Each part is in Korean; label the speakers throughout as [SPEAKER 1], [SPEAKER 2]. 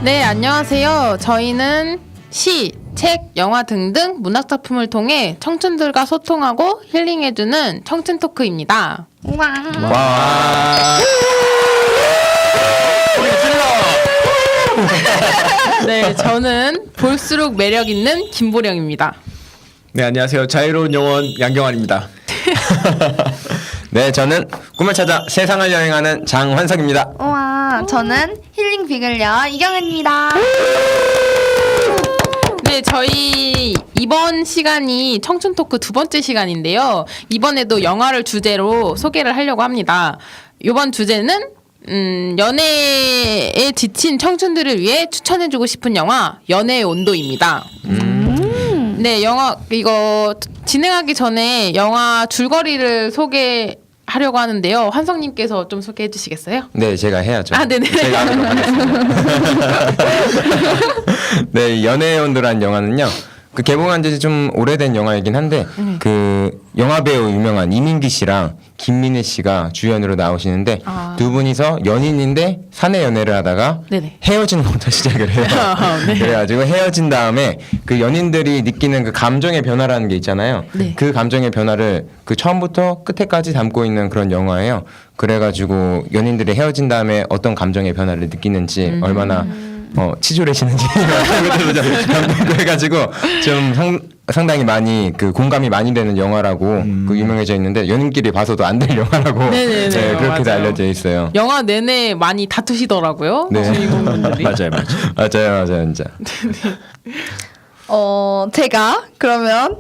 [SPEAKER 1] 네, 안녕하세요. 저희는 시, 책, 영화 등등 문학작품을 통해 청춘들과 소통하고 힐링해주는 청춘 토크입니다.
[SPEAKER 2] 와.
[SPEAKER 1] 네, 저는 볼수록 매력 있는 김보령입니다.
[SPEAKER 3] 네, 안녕하세요. 자유로운 영혼 양경환입니다.
[SPEAKER 2] 네, 저는 꿈을 찾아 세상을 여행하는 장환석입니다.
[SPEAKER 4] 우와, 저는 힐링 비글녀 이경은입니다.
[SPEAKER 1] 네, 저희 이번 시간이 청춘 토크 두 번째 시간인데요. 이번에도 영화를 주제로 소개를 하려고 합니다. 이번 주제는 연애에 지친 청춘들을 위해 추천해주고 싶은 영화 연애의 온도입니다. 네, 영화 이거 진행하기 전에 영화 줄거리를 소개하려고 하는데요. 환성님께서 좀 소개해 주시겠어요?
[SPEAKER 2] 네, 제가 해야죠.
[SPEAKER 1] 아, 네네.
[SPEAKER 2] 제가 하도록 하겠습니다. 네, 연애의 온도란 영화는요. 그 개봉한 지 좀 오래된 영화이긴 한데 그 영화 배우 유명한 이민기 씨랑 김민희 씨가 주연으로 나오시는데 두 분이서 연인인데 사내 연애를 하다가
[SPEAKER 1] 네네.
[SPEAKER 2] 헤어지는 것부터 시작을 해요.
[SPEAKER 1] 네.
[SPEAKER 2] 그래가지고 헤어진 다음에 그 연인들이 느끼는 그 감정의 변화라는 게 있잖아요.
[SPEAKER 1] 네.
[SPEAKER 2] 그 감정의 변화를 그 처음부터 끝에까지 담고 있는 그런 영화예요. 그래가지고 연인들이 헤어진 다음에 어떤 감정의 변화를 느끼는지 얼마나 치졸해지는지 이런 것들을 담고 해가지고 좀 상당히 많이 그 공감이 많이 되는 영화라고 그 유명해져 있는데 연인끼리 봐서도 안 될 영화라고
[SPEAKER 1] 네네네.
[SPEAKER 2] 네, 그렇게도
[SPEAKER 1] 맞아요.
[SPEAKER 2] 알려져 있어요.
[SPEAKER 1] 영화 내내 많이 다투시더라고요.
[SPEAKER 2] 네.
[SPEAKER 1] 주인공분들이.
[SPEAKER 2] 맞아요, 진짜.
[SPEAKER 4] 제가 그러면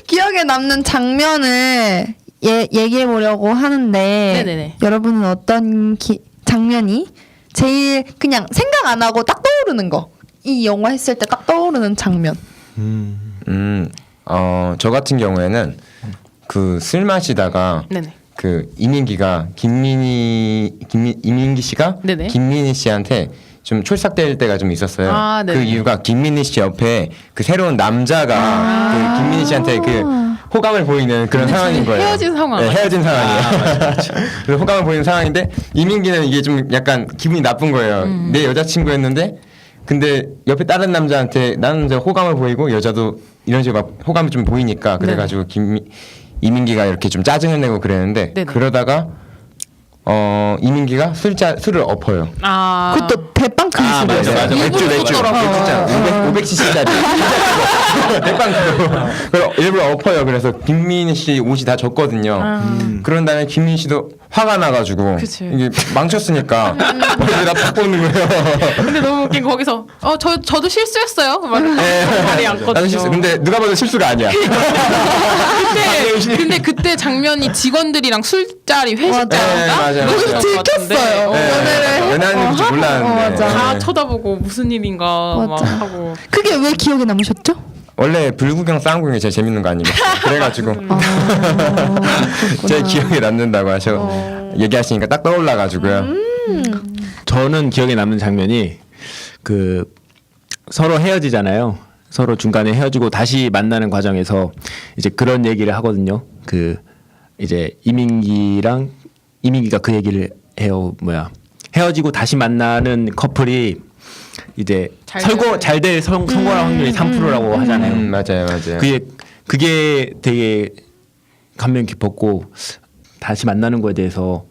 [SPEAKER 4] 기억에 남는 장면을 얘기해 보려고 하는데
[SPEAKER 1] 네네네.
[SPEAKER 4] 여러분은 어떤 장면이 제일 그냥 생각 안 하고 딱 떠오르는 거? 이 영화 했을 때 딱 떠오르는 장면.
[SPEAKER 2] 저 같은 경우에는 그 술 마시다가
[SPEAKER 1] 네네.
[SPEAKER 2] 그 이민기 씨가
[SPEAKER 1] 네네.
[SPEAKER 2] 김민희 씨한테 좀 촐싹댈 때가 좀 있었어요.
[SPEAKER 1] 아,
[SPEAKER 2] 그
[SPEAKER 1] 네네.
[SPEAKER 2] 이유가 김민희 씨 옆에 그 새로운 남자가 그 김민희 씨한테 그 호감을 보이는 그런 상황인 거예요.
[SPEAKER 1] 헤어진 상황.
[SPEAKER 2] 네, 헤어진 상황이에요. 그래서 호감을 보이는 상황인데 이민기는 이게 좀 약간 기분이 나쁜 거예요. 내 여자친구였는데 근데 옆에 다른 남자한테 나는 이제 호감을 보이고 여자도 이런 식으로 막 호감이 좀 보이니까 그래가지고 이민기가 이렇게 좀 짜증을 내고 그랬는데
[SPEAKER 1] 네네.
[SPEAKER 2] 그러다가 이민기가 술을 엎어요.
[SPEAKER 1] 아.
[SPEAKER 4] 그것도 대빵 큰 술이었어요.
[SPEAKER 3] 맞아.
[SPEAKER 1] 일부러
[SPEAKER 2] 맥주
[SPEAKER 1] 쏟더라고요.
[SPEAKER 2] 500cc짜리 대빵 그걸 일부러 엎어요. 그래서 김민희 씨 옷이 다 젖거든요. 그런 다음에 김민희 씨도 화가 나가지고
[SPEAKER 1] 그치.
[SPEAKER 2] 이게 망쳤으니까 머리에다 팍 보는 거예요.
[SPEAKER 1] 근데 너무 웃긴 거기서 저도 실수했어요. 막 말이
[SPEAKER 2] 나도
[SPEAKER 1] 않거든요.
[SPEAKER 2] 실수. 근데 누가 봐도 실수가 아니야.
[SPEAKER 1] 근데 그때 장면이 직원들이랑 술자리
[SPEAKER 2] 네,
[SPEAKER 1] 회식장인가?
[SPEAKER 2] 맞아요.
[SPEAKER 1] 거기서
[SPEAKER 4] 들켰어요.
[SPEAKER 2] 연애하는 줄 몰랐는데.
[SPEAKER 4] 맞아.
[SPEAKER 1] 다 쳐다보고 무슨 일인가 막
[SPEAKER 4] 맞아.
[SPEAKER 1] 하고.
[SPEAKER 4] 그게 왜 기억에 남으셨죠?
[SPEAKER 2] 원래 불구경 쌍구경이 제일 재밌는 거 아니겠어요? 그래가지고 제 기억에 남는다고 얘기하시니까 딱 떠올라가지고요.
[SPEAKER 3] 저는 기억에 남는 장면이 그 서로 헤어지잖아요. 서로 중간에 헤어지고 다시 만나는 과정에서 이제 그런 얘기를 하거든요. 그 이제 이민기가 그 얘기를 해요. 헤어지고 다시 만나는 커플이 이제 잘될 성공할 확률이 3%라고 하잖아요.
[SPEAKER 2] 맞아요.
[SPEAKER 3] 그게 되게 감명 깊었고 다시 만나는 거에 대해서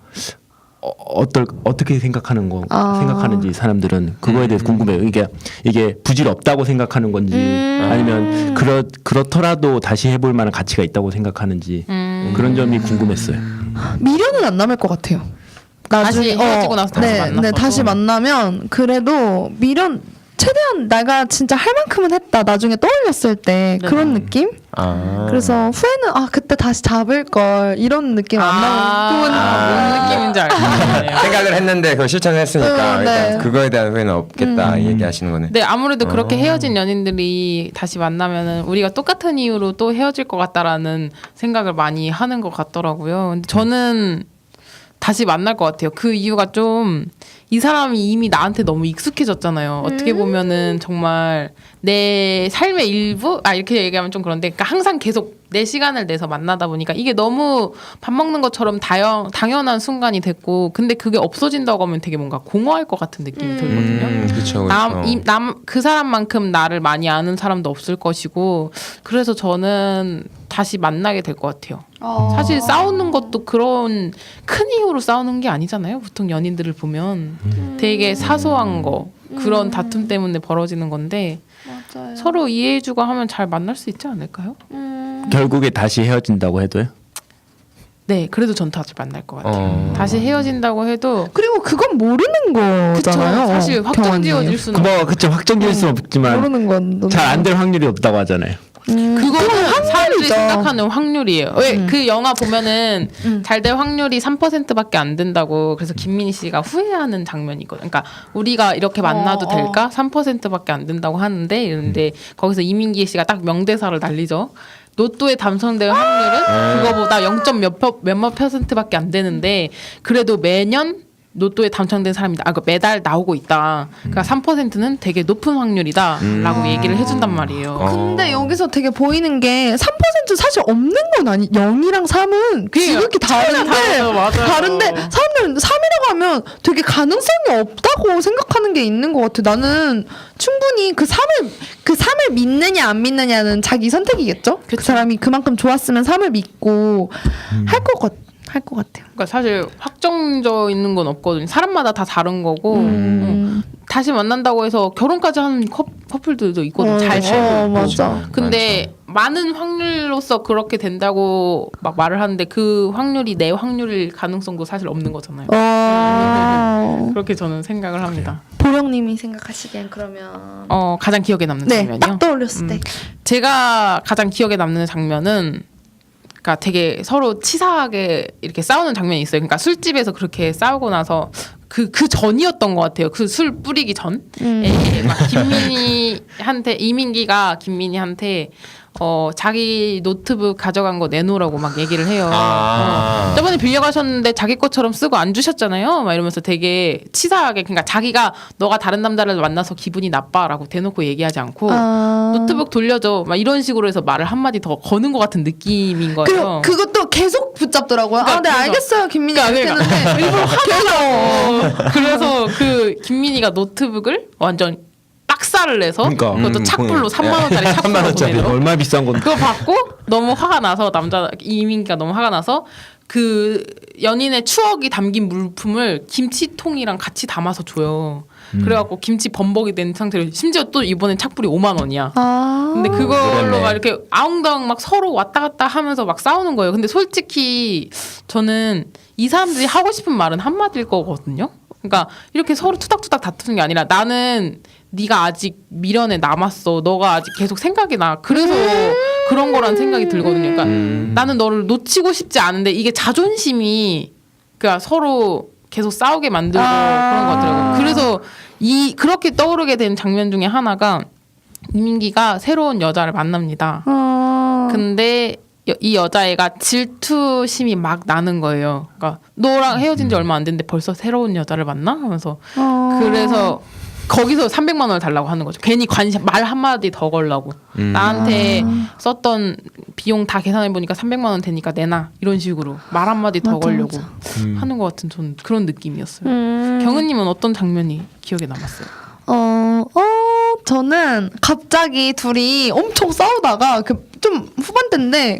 [SPEAKER 3] 어떻게 생각하는지 사람들은 그거에 대해서 궁금해요. 이게 부질 없다고 생각하는 건지 아니면 그렇더라도 다시 해볼 만한 가치가 있다고 생각하는지 그런 점이 궁금했어요.
[SPEAKER 4] 미련은 안 남을 것 같아요.
[SPEAKER 1] 다시 헤어지고 나서 다시 만났어도.
[SPEAKER 4] 네, 다시 만나면 그래도 미련 최대한 내가 진짜 할 만큼은 했다. 나중에 떠올렸을 때 그런 느낌? 그래서 후회는 그때 다시 잡을 걸 이런 느낌 안 나고
[SPEAKER 1] 뭔 느낌인지 알겠네요.
[SPEAKER 2] 생각을 했는데 그걸 실천했으니까
[SPEAKER 4] 네.
[SPEAKER 2] 일단 그거에 대한 후회는 없겠다 얘기하시는 거네.
[SPEAKER 1] 네, 아무래도 그렇게 헤어진 연인들이 다시 만나면은 우리가 똑같은 이유로 또 헤어질 것 같다라는 생각을 많이 하는 것 같더라고요. 근데 저는 다시 만날 것 같아요. 그 이유가 좀 이 사람이 이미 나한테 너무 익숙해졌잖아요. 어떻게 보면은 정말 내 삶의 일부? 이렇게 얘기하면 좀 그런데, 그러니까 항상 계속 내 시간을 내서 만나다 보니까 이게 너무 밥 먹는 것처럼 당연한 순간이 됐고, 근데 그게 없어진다고 하면 되게 뭔가 공허할 것 같은 느낌이 들거든요.
[SPEAKER 2] 그렇죠.
[SPEAKER 1] 그 사람만큼 나를 많이 아는 사람도 없을 것이고, 그래서 저는 다시 만나게 될 것 같아요. 사실 싸우는 것도 그런 큰 이유로 싸우는 게 아니잖아요. 보통 연인들을 보면 되게 사소한 거, 그런 다툼 때문에 벌어지는 건데,
[SPEAKER 4] 맞아요.
[SPEAKER 1] 서로 이해해주고 하면 잘 만날 수 있지 않을까요?
[SPEAKER 3] 결국에 다시 헤어진다고 해도요?
[SPEAKER 1] 네, 그래도 전 다시 만날 것 같아요. 다시 헤어진다고 해도
[SPEAKER 4] 그리고 그건 모르는
[SPEAKER 1] 그쵸,
[SPEAKER 4] 거잖아요.
[SPEAKER 1] 사실 확정 지어질 수는
[SPEAKER 3] 그쵸, 확정질 수는 없지만
[SPEAKER 4] 모르는 건
[SPEAKER 3] 잘 안 될 확률이 없다고 하잖아요.
[SPEAKER 1] 그거는 사람들이 생각하는 확률이에요. 왜 그 영화 보면은
[SPEAKER 4] 음.
[SPEAKER 1] 잘 될 확률이 3%밖에 안 된다고. 그래서 김민희 씨가 후회하는 장면이 있거든요. 그러니까 우리가 이렇게 만나도 될까? 3%밖에 안 된다고 하는데 이런데 거기서 이민기 씨가 딱 명대사를 날리죠. 로또에 당첨될 확률은 그거보다 0. 몇몇 %밖에 안 되는데 그래도 매년 로또에 당첨된 사람이다. 그러니까 매달 나오고 있다. 그러니까 3%는 되게 높은 확률이다라고 얘기를 해준단 말이에요.
[SPEAKER 4] 근데 여기서 되게 보이는 게 3% 사실 없는 건 아니. 0이랑 3은 지극히 다른데
[SPEAKER 1] 다르죠, 맞아요.
[SPEAKER 4] 다른데 사람들은 3이라고 하면 되게 가능성이 없다고 생각하는 게 있는 것 같아. 나는 충분히 그 3을 믿느냐 안 믿느냐는 자기 선택이겠죠. 그 사람이 그만큼 좋았으면 3을 믿고 할 것 같아요.
[SPEAKER 1] 그러니까 사실 확정져 있는 건 없거든요. 사람마다 다 다른 거고 다시 만난다고 해서 결혼까지 하는 커플들도 있거든요. 잘 살고 있고.
[SPEAKER 4] 맞아.
[SPEAKER 1] 근데 많은 확률로서 그렇게 된다고 막 말을 하는데 그 확률이 내 확률일 가능성도 사실 없는 거잖아요. 그렇게 저는 생각을 합니다.
[SPEAKER 4] 보령님이 생각하시기엔 그러면
[SPEAKER 1] 가장 기억에 남는
[SPEAKER 4] 네,
[SPEAKER 1] 장면이요?
[SPEAKER 4] 딱 떠올렸을 때
[SPEAKER 1] 제가 가장 기억에 남는 장면은 그러니까 되게 서로 치사하게 이렇게 싸우는 장면이 있어요. 그러니까 술집에서 그렇게 싸우고 나서 그 전이었던 것 같아요. 그 술 뿌리기 전. 막 이민기가 김민희한테 자기 노트북 가져간 거 내놓으라고 막 얘기를 해요. 저번에 빌려가셨는데 자기 것처럼 쓰고 안 주셨잖아요. 막 이러면서 되게 치사하게, 그러니까 자기가 너가 다른 남자를 만나서 기분이 나빠라고 대놓고 얘기하지 않고 노트북 돌려줘 막 이런 식으로 해서 말을 한마디 더 거는 것 같은 느낌인 거예요.
[SPEAKER 4] 그리고 그것도 계속 붙잡더라고요. 네
[SPEAKER 1] 그러니까
[SPEAKER 4] 알겠어요, 김민희.
[SPEAKER 1] 그러니까
[SPEAKER 4] 알겠는데
[SPEAKER 1] 일부러 화내서 그래서 그 김민희가 노트북을 완전 빡사를 내서
[SPEAKER 3] 그러니까.
[SPEAKER 1] 그것도 착불로 3만 원짜리 착불로
[SPEAKER 2] 3만 원짜리.
[SPEAKER 1] 보내요.
[SPEAKER 3] 얼마나 비싼 건데.
[SPEAKER 1] 그거 받고 너무 화가 나서 이민기가 너무 화가 나서 그 연인의 추억이 담긴 물품을 김치통이랑 같이 담아서 줘요. 그래갖고 김치 범벅이 된 상태로 심지어 또 이번엔 착불이 5만 원이야. 근데 그걸로
[SPEAKER 2] 그랬네.
[SPEAKER 1] 막 이렇게 아웅다웅 막 서로 왔다 갔다 하면서 막 싸우는 거예요. 근데 솔직히 저는 이 사람들이 하고 싶은 말은 한마디일 거거든요. 그러니까 이렇게 서로 투닥투닥 다투는 게 아니라 나는 네가 아직 미련에 남았어. 너가 아직 계속 생각이 나. 그래서 그런 거란 생각이 들거든요. 그러니까 나는 너를 놓치고 싶지 않은데 이게 자존심이 그러니까 서로 계속 싸우게 만들고 그런 것 같더라고요. 그래서 그렇게 떠오르게 된 장면 중에 하나가 이민기가 새로운 여자를 만납니다. 근데 이 여자애가 질투심이 막 나는 거예요. 그러니까 너랑 헤어진 지 얼마 안 됐는데 벌써 새로운 여자를 만나? 하면서 그래서 거기서 300만 원을 달라고 하는 거죠. 괜히 말 한마디 더 걸라고. 나한테 썼던 비용 다 계산해 보니까 300만 원 되니까 내놔. 이런 식으로 말 한마디 더 걸려고 하는 것 같은 전 그런 느낌이었어요. 경은님은 어떤 장면이 기억에 남았어요?
[SPEAKER 4] 저는 갑자기 둘이 엄청 싸우다가 좀 후반대인데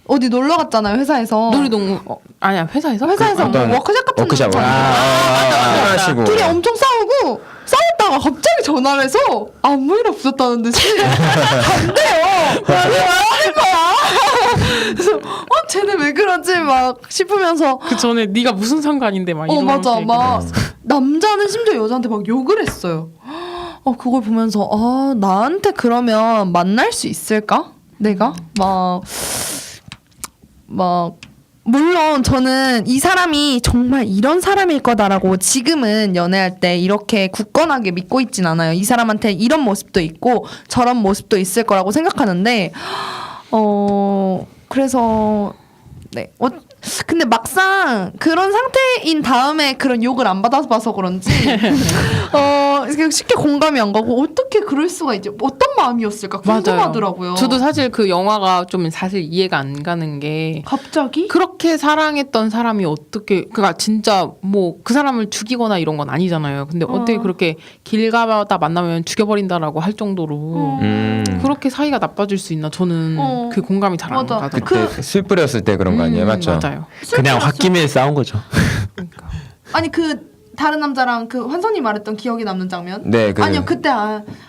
[SPEAKER 4] 어디 놀러 갔잖아요, 회사에서.
[SPEAKER 1] 놀이동물 아니야 회사에서?
[SPEAKER 4] 회사에서 뭐 워크숍 같은
[SPEAKER 2] 워크숍.
[SPEAKER 4] 거
[SPEAKER 2] 하시고.
[SPEAKER 4] 둘이 엄청 싸우고 싸웠다가 갑자기 전화를 해서 아무 일 없었다는 듯이 간대요. 하는 거야. 그래서 쟤네 왜 그러지 막 싶으면서
[SPEAKER 1] 그 전에 네가 무슨 상관인데 막 이런
[SPEAKER 4] 맞아
[SPEAKER 1] 얘기
[SPEAKER 4] 막
[SPEAKER 1] 들었어.
[SPEAKER 4] 남자는 심지어 여자한테 막 욕을 했어요. 그걸 보면서 나한테 그러면 만날 수 있을까? 내가 막 물론 저는 이 사람이 정말 이런 사람일 거다라고 지금은 연애할 때 이렇게 굳건하게 믿고 있진 않아요. 이 사람한테 이런 모습도 있고 저런 모습도 있을 거라고 생각하는데 그래서 네 근데 막상 그런 상태인 다음에 그런 욕을 안 받아봐서 그런지 쉽게 공감이 안 가고 어떻게 그럴 수가 있지? 어떤 마음이었을까 궁금하더라고요.
[SPEAKER 1] 저도 사실 그 영화가 좀 사실 이해가 안 가는 게
[SPEAKER 4] 갑자기?
[SPEAKER 1] 그렇게 사랑했던 사람이 어떻게 그니까 진짜 뭐 그 사람을 죽이거나 이런 건 아니잖아요. 근데 어떻게 그렇게 길 가다 만나면 죽여버린다라고 할 정도로 그렇게 사이가 나빠질 수 있나 저는 그 공감이 잘 안
[SPEAKER 4] 맞아.
[SPEAKER 1] 가더라고요.
[SPEAKER 2] 그때 술 뿌렸을 때 그런 거 아니에요, 맞죠?
[SPEAKER 1] 맞아요.
[SPEAKER 3] 그냥 홧김에 싸운 거죠.
[SPEAKER 4] 아니 그 다른 남자랑 그 환선이 말했던 기억이 남는 장면?
[SPEAKER 2] 네,
[SPEAKER 4] 아니요 그때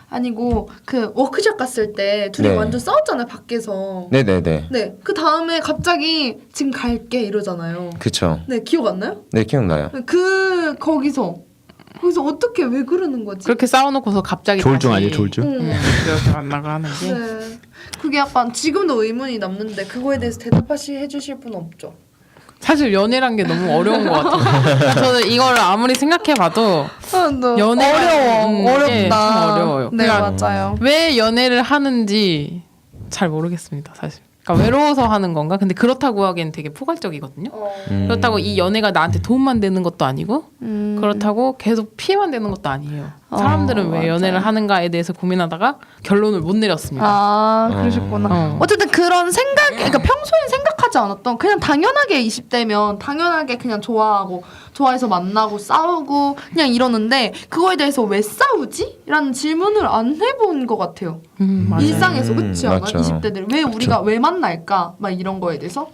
[SPEAKER 4] 아니고 그 워크숍 갔을 때 둘이
[SPEAKER 2] 네.
[SPEAKER 4] 완전 싸웠잖아요 밖에서.
[SPEAKER 2] 네네네.
[SPEAKER 4] 네, 그 다음에 갑자기 지금 갈게 이러잖아요.
[SPEAKER 2] 그쵸.
[SPEAKER 4] 네, 기억 안 나요?
[SPEAKER 2] 네, 기억나요.
[SPEAKER 4] 거기서 어떻게 왜 그러는 거지?
[SPEAKER 1] 그렇게 싸워놓고서 갑자기
[SPEAKER 3] 조울증
[SPEAKER 1] 다시
[SPEAKER 3] 아니에요, 조울증?
[SPEAKER 1] 이렇게 만나고 하는 게
[SPEAKER 4] 네, 그게 약간 지금도 의문이 남는데 그거에 대해서 해주실 분 없죠?
[SPEAKER 1] 사실 연애란 게 너무 어려운 것 같아요. 저는 이걸 아무리 생각해봐도 연애가
[SPEAKER 4] 어렵다.
[SPEAKER 1] 참 어려워요.
[SPEAKER 4] 네,
[SPEAKER 1] 그러니까
[SPEAKER 4] 맞아요.
[SPEAKER 1] 왜 연애를 하는지 잘 모르겠습니다, 사실. 그러니까 외로워서 하는 건가? 근데 그렇다고 하기엔 되게 포괄적이거든요. 그렇다고 이 연애가 나한테 도움만 되는 것도 아니고 그렇다고 계속 피해만 되는 것도 아니에요. 사람들은 왜 연애를 하는가에 대해서 고민하다가 결론을 못 내렸습니다.
[SPEAKER 4] 아, 그러셨구나. 어쨌든 그런 그러니까 평소엔 생각하지 않았던 그냥 당연하게 20대면 당연하게 그냥 좋아해서 만나고 싸우고 그냥 이러는데 그거에 대해서 왜 싸우지? 라는 질문을 안 해본 것 같아요.
[SPEAKER 1] 맞아요.
[SPEAKER 4] 일상에서 그렇지 않아?
[SPEAKER 2] 맞죠.
[SPEAKER 4] 20대들 왜 우리가 왜 만날까? 막 이런 거에 대해서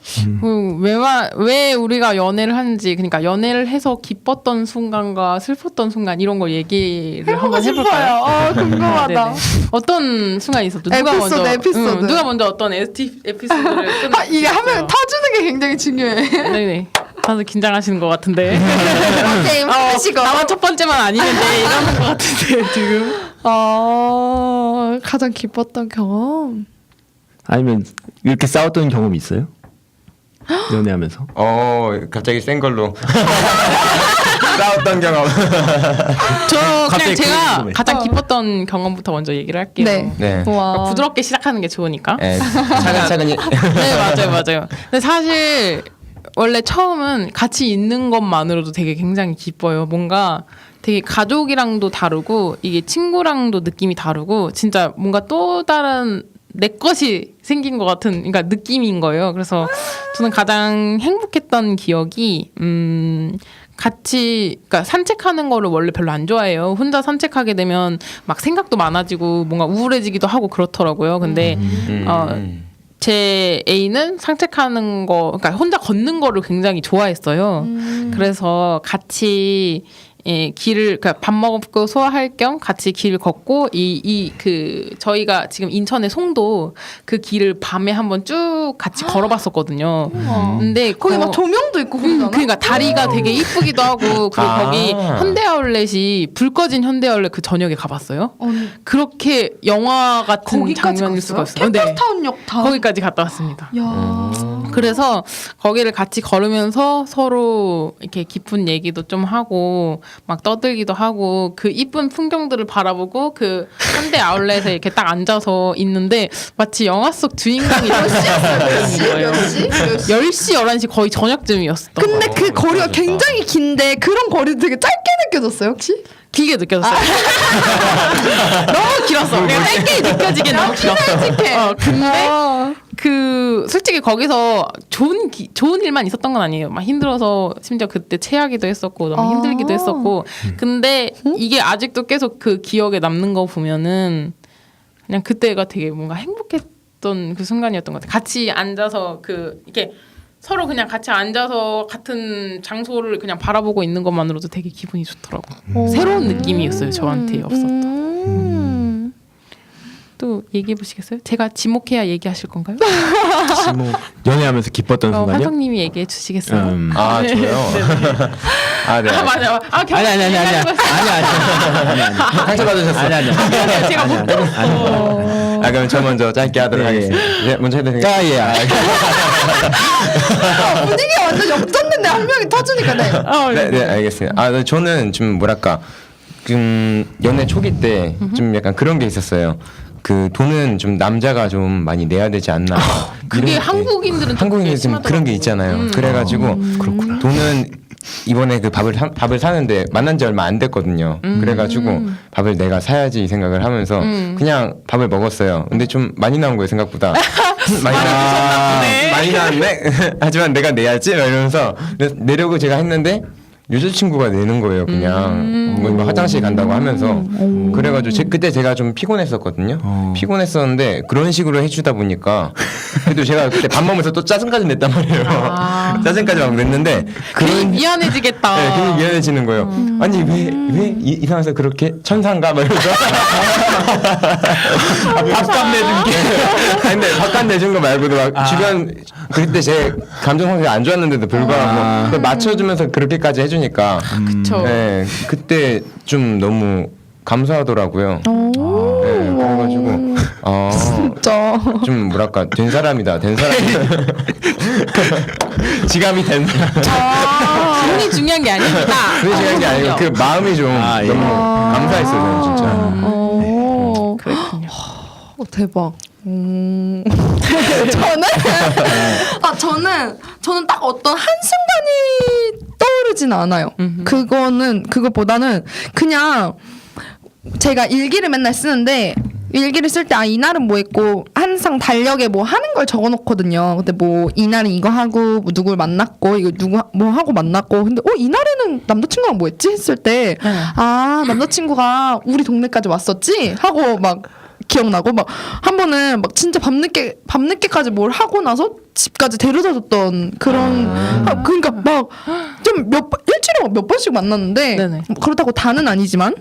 [SPEAKER 1] 왜 우리가 연애를 하는지 그러니까 연애를 해서 기뻤던 순간과 슬펐던 순간 이런 걸 얘기를 한번 해볼까요?
[SPEAKER 4] 궁금하다.
[SPEAKER 1] 네네. 어떤 순간이 있었죠?
[SPEAKER 4] 에피소드.
[SPEAKER 1] 누가 먼저 어떤 에피소드를
[SPEAKER 4] 이게 하면 터주는 게 굉장히 중요해.
[SPEAKER 1] 네네. 다들 긴장하시는 것 같은데.
[SPEAKER 4] 게임 하시고
[SPEAKER 1] 나만 첫 번째만 아니겠네 이러는 것 같은데 지금.
[SPEAKER 4] 가장 기뻤던 경험.
[SPEAKER 3] 아니면 이렇게 싸웠던 경험이 있어요? 연애하면서?
[SPEAKER 2] 갑자기 센 걸로. 싸웠던 경험.
[SPEAKER 1] 저 그냥
[SPEAKER 3] 갑자기
[SPEAKER 1] 제가
[SPEAKER 3] 궁금해.
[SPEAKER 1] 가장 기뻤던 경험부터 먼저 얘기를 할게요.
[SPEAKER 4] 네.
[SPEAKER 2] 네.
[SPEAKER 4] 와.
[SPEAKER 1] 부드럽게 시작하는 게 좋으니까.
[SPEAKER 2] 네, 차근차근히.
[SPEAKER 1] 네 맞아요. 근데 사실 원래 처음은 같이 있는 것만으로도 되게 굉장히 기뻐요. 뭔가 되게 가족이랑도 다르고 이게 친구랑도 느낌이 다르고 진짜 뭔가 또 다른 내 것이 생긴 것 같은 그러니까 느낌인 거예요. 그래서 저는 가장 행복했던 기억이 같이 그러니까 산책하는 거를 원래 별로 안 좋아해요. 혼자 산책하게 되면 막 생각도 많아지고 뭔가 우울해지기도 하고 그렇더라고요. 근데 제 애인은 산책하는 거 그러니까 혼자 걷는 거를 굉장히 좋아했어요. 그래서 같이 길을 그러니까 밥 먹고 소화할 겸 같이 길을 걷고 그 저희가 지금 인천의 송도 그 길을 밤에 한번 쭉 같이 걸어봤었거든요. 근데
[SPEAKER 4] 거기 막 조명도 있고 그러잖아.
[SPEAKER 1] 그러니까 다리가 되게 이쁘기도 하고 그리고 거기 현대아울렛이 불 꺼진 현대아울렛 그 저녁에 가봤어요. 그렇게 영화 같은
[SPEAKER 4] 거기까지
[SPEAKER 1] 장면일 수가 있어요.
[SPEAKER 4] 캠퍼스타운역 다.
[SPEAKER 1] 거기까지 갔다 왔습니다.
[SPEAKER 4] 야.
[SPEAKER 1] 그래서 거기를 같이 걸으면서 서로 이렇게 깊은 얘기도 좀 하고 막 떠들기도 하고 그 이쁜 풍경들을 바라보고 그 현대 아울렛에 이렇게 딱 앉아서 있는데 마치 영화 속 주인공이
[SPEAKER 4] 몇 시?
[SPEAKER 1] 10시, 11시 거의 저녁쯤이었어.
[SPEAKER 4] 근데 그 거리가 굉장히 긴데 그런 거리도 되게 짧게 느껴졌어요 혹시?
[SPEAKER 1] 길게 느껴졌어요. 너무 길었어. 내가 짧게 느껴지긴 너무 길었어. 근데 그 솔직히 거기서 좋은 일만 있었던 건 아니에요. 막 힘들어서 심지어 그때 체하기도 했었고 너무 힘들기도 했었고. 근데 이게 아직도 계속 그 기억에 남는 거 보면은 그냥 그때가 되게 뭔가 행복했던 그 순간이었던 것 같아요. 같이 앉아서 이렇게 서로 그냥 같이 앉아서 같은 장소를 그냥 바라보고 있는 것만으로도 되게 기분이 좋더라고요. 새로운 느낌이었어요. 저한테 없었던. 또 얘기해 보시겠어요? 제가 지목해야 얘기하실 건가요?
[SPEAKER 3] 연애하면서 기뻤던 순간이요?
[SPEAKER 1] 화성님이 얘기해 주시겠어요?
[SPEAKER 2] 저요? 네.
[SPEAKER 1] 맞아요.
[SPEAKER 3] 아니.
[SPEAKER 2] 상처받으셨어요.
[SPEAKER 3] 아니.
[SPEAKER 1] 제가 못 들었어.
[SPEAKER 2] 그럼 저 먼저 짧게 하도록
[SPEAKER 3] 네.
[SPEAKER 2] 하겠습니다. 네, 먼저 해도 되겠습니다.
[SPEAKER 4] 분위기가 완전 역전됐네 한 명이 터주니까 네.
[SPEAKER 2] 네, 알겠습니다. 저는 좀 뭐랄까, 연애 초기 때 좀 약간 그런 게 있었어요. 그 돈은 좀 남자가 좀 많이 내야 되지 않나.
[SPEAKER 1] 그게
[SPEAKER 2] 이런-
[SPEAKER 1] 한국인들은
[SPEAKER 2] 한국인이 좀
[SPEAKER 1] 심하더라고요.
[SPEAKER 2] 그런 게 있잖아요. 그래가지고
[SPEAKER 3] 그렇구나.
[SPEAKER 2] 돈은 이번에 그 밥을 사는데 만난 지 얼마 안 됐거든요. 그래가지고 밥을 내가 사야지 이 생각을 하면서 그냥 밥을 먹었어요. 근데 좀 많이 나온 거예요 생각보다. 많이 나왔네. 하지만 내가 내야지 막 이러면서 내려고 제가 했는데 여자친구가 내는 거예요 그냥 뭐 화장실 간다고 하면서. 그래가지고 그때 제가 좀 피곤했었거든요. 피곤했었는데 그런 식으로 해주다 보니까 그래도 제가 그때 밥 먹으면서 또 짜증까지 냈단 말이에요. 짜증까지 막 냈는데
[SPEAKER 1] 괜히 미안해지겠다.
[SPEAKER 2] 네, 괜히 미안해지는 거예요. 아니 왜 이 상황에서 그렇게 천상가 막 이러면서 밥값 내준 게 아니 근데 밥값 내준 거 말고도 막 주변 그때 제 감정 상태가 안 좋았는데도 불구하고 그걸 맞춰주면서 그렇게까지 해주니까
[SPEAKER 1] 그쵸.
[SPEAKER 2] 네, 그때 좀 너무 감사하더라고요. 네, 그래가지고
[SPEAKER 4] 진짜.
[SPEAKER 2] 좀 뭐랄까 된 사람이다. 지감이 된 사람.
[SPEAKER 1] 돈이 중요한 게 아닙니다.
[SPEAKER 2] 그게 중요한 게 아니고 그 마음이 좀
[SPEAKER 3] 아, 예.
[SPEAKER 2] 너무 감사했어요 저는 진짜.
[SPEAKER 1] 그랬군요.
[SPEAKER 4] 대박. 저는 딱 어떤 한 순간이 떠오르진 않아요. 그것보다는 그냥 제가 일기를 맨날 쓰는데 일기를 쓸 때 이날은 뭐 했고 항상 달력에 뭐 하는 걸 적어 놓거든요. 근데 뭐 이날은 이거 하고 뭐 누굴 만났고 이거 누구 뭐 하고 만났고 근데 이날에는 남자친구랑 뭐 했지 했을 때 남자친구가 우리 동네까지 왔었지 하고 막 기억나고 막 한 번은 막 진짜 밤늦게까지 뭘 하고 나서 집까지 데려다 줬던 그런 그러니까 막 좀 일주일에 몇 번씩 만났는데
[SPEAKER 1] 네네.
[SPEAKER 4] 그렇다고 다는 아니지만